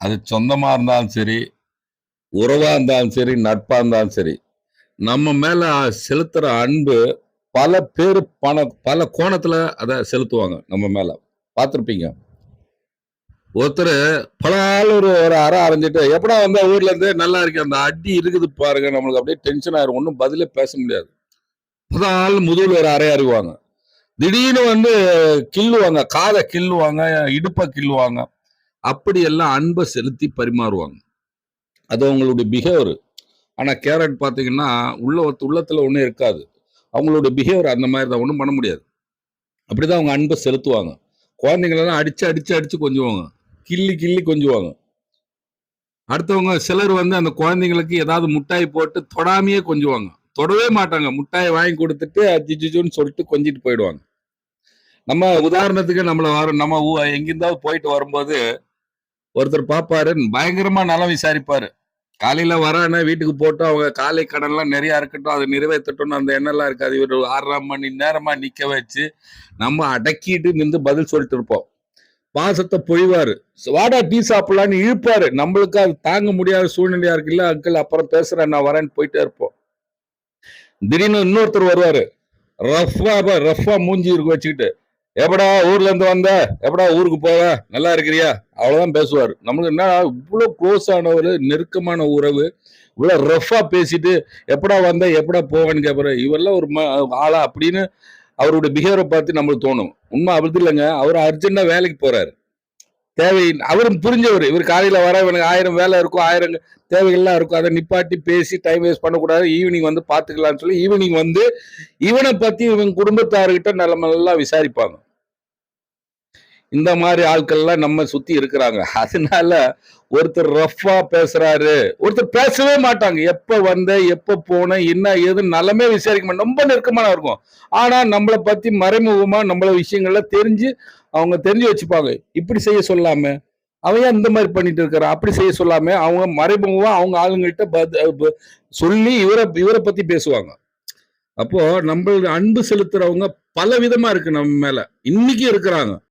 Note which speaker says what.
Speaker 1: அது சொந்தமா இருந்தாலும் சரி, உறவா இருந்தாலும் சரி, நட்பா இருந்தாலும் சரி. நம்ம மேல செலுத்துற அன்பு பல பேரு பல கோணத்துல அத செலுத்துவாங்க நம்ம மேல. பார்த்திருப்பீங்க. ஒருத்தரு பலார்ன்னு ஒரு அறை அறைஞ்சுட்டு, "எப்படா வந்த ஊர்ல இருந்து? நல்லா இருக்கேன்." அந்த அடி இருக்குது பாருங்க, நம்மளுக்கு அப்படியே டென்ஷன் ஆயிரும். ஒண்ணும் பதிலே பேச முடியாது. பலார்ன்னு முதுகுல ஒரு அறை அறைவாங்க. திடீர்னு வந்து கில்லுவாங்க. காத கில்லுவாங்க, இடுப்ப கில்லுவாங்க. அப்படி எல்லாம் அன்ப செலுத்தி பரிமாறுவாங்க. அது அவங்களுடைய பிஹேவியர். ஆனா கேரட் பார்த்தீங்கன்னா, உள்ளத்துல ஒண்ணும் இருக்காது. அவங்களுடைய பிஹேவியர் அந்த மாரி தான். ஒண்ணும் பண்ண முடியாது. அப்படிதான் அவங்க அன்ப செலுத்துவாங்க. குழந்தைங்களெல்லாம் அடிச்சு, அடிச்சு, அடிச்சு கொஞ்சுவாங்க. கிள்ளி, கிள்ளி கொஞ்சுவாங்க. அடுத்தவங்க சிலர் வந்து அந்த குழந்தைங்களுக்கு ஏதாவது முட்டாய் போட்டு தொடாமயே கொஞ்சுவாங்க. தொடவே மாட்டாங்க. முட்டாய் வாங்கி குடுத்துட்டு, அஜிஜிஜோன்னு சொல்லிட்டு கொஞ்சிட்டு போயிடுவாங்க. நம்ம உதாரணத்துக்கு நம்ம எங்கிருந்தாவது போயிட்டு வரும்போது, ஒருத்தர் பார்ப்பாரு, பயங்கரமா நலம் விசாரிப்பாரு. காலையில வரானே வீட்டுக்கு போட்டு அவங்க காலை கடன்லாம் நிறைய இருக்கட்டும், அதை நிறைவேற்றட்டும்னு அந்த எண்ணம்லாம் இருக்காது. இவரு 1/2 மணி நேரமா நிக்க வச்சு, நம்ம அடக்கிட்டு நின்னு பதில் சொல்லிட்டு இருப்போம். பாசத்தை பொழிவாரு. வாடா டீ சாப்பிடலான்னு இழுப்பாரு. நம்மளுக்கு அது தாங்க முடியாத சூழ்நிலையா இருக்கு. இல்ல அங்கிள் அப்புறம் பேசுறேன், நான் வரேன்னு போயிட்டே இருப்போம். திடீர்னு இன்னொருத்தர் வருவாரு. ரஃப்பா மூஞ்சி இருக்கு வச்சுக்கிட்டு, எப்படா ஊர்ல இருந்து வந்த? எப்படா ஊருக்கு போவ? நல்லா இருக்கிறியா? அவ்வளவுதான் பேசுவாரு. நம்மளுக்கு என்ன இவ்வளவு க்ளோஸ் ஆனவரு, நெருக்கமான உறவு, இவ்வளவு ரஃப்பா பேசிட்டு, எப்படா வந்த? எப்படா போவேன்னு கேட்பாரு. இவரெல்லாம் ஒரு ஆளா அப்படின்னு அவருடைய பிஹேவியரை பார்த்து நம்மளுக்கு தோணும். உண்மை அப்படி இல்லைங்க. அவர் அர்ஜென்ட்டா வேலைக்கு போறாரு. தேவை அவரும் புரிஞ்சவர். இவர் காலையில வர இவனுக்கு 1000 வேலை இருக்கும், 1000 தேவைகள்லாம் இருக்கும். அதை நிப்பாட்டி பேசி டைம் வேஸ்ட் பண்ணக்கூடாது. ஈவினிங் வந்து பார்த்துக்கலாம்னு சொல்லி ஈவினிங் வந்து இவனை பத்தி இவன் குடும்பத்தார்கிட்ட நல்லா விசாரிப்பாங்க. இந்த மாதிரி ஆட்கள்லாம் நம்ம சுத்தி இருக்கிறாங்க. அதனால ஒருத்தர் ரஃப்பா பேசுறாரு, ஒருத்தர் பேசவே மாட்டாங்க. எப்ப வந்த, எப்ப போன, என்ன ஏதுன்னு நலமே விசாரிக்க மாட்டாங்க. ரொம்ப நெருக்கமான இருக்கும். ஆனா நம்மளை பத்தி மறைமுகமா நம்மள விஷயங்கள்லாம் அவங்க தெரிஞ்சு வச்சுப்பாங்க. இப்படி செய்ய சொல்லாம, அவன் ஏன் இந்த மாதிரி பண்ணிட்டு இருக்கிறான்? அப்படி செய்ய சொல்லாம அவங்க மறைமுகமா அவங்க ஆளுங்கள்ட்ட சொல்லி இவரை பத்தி பேசுவாங்க. அப்போ நம்ம அன்பு செலுத்துறவங்க பல விதமா இருக்கு நம்ம மேல. இன்னைக்கு இருக்கிறாங்க.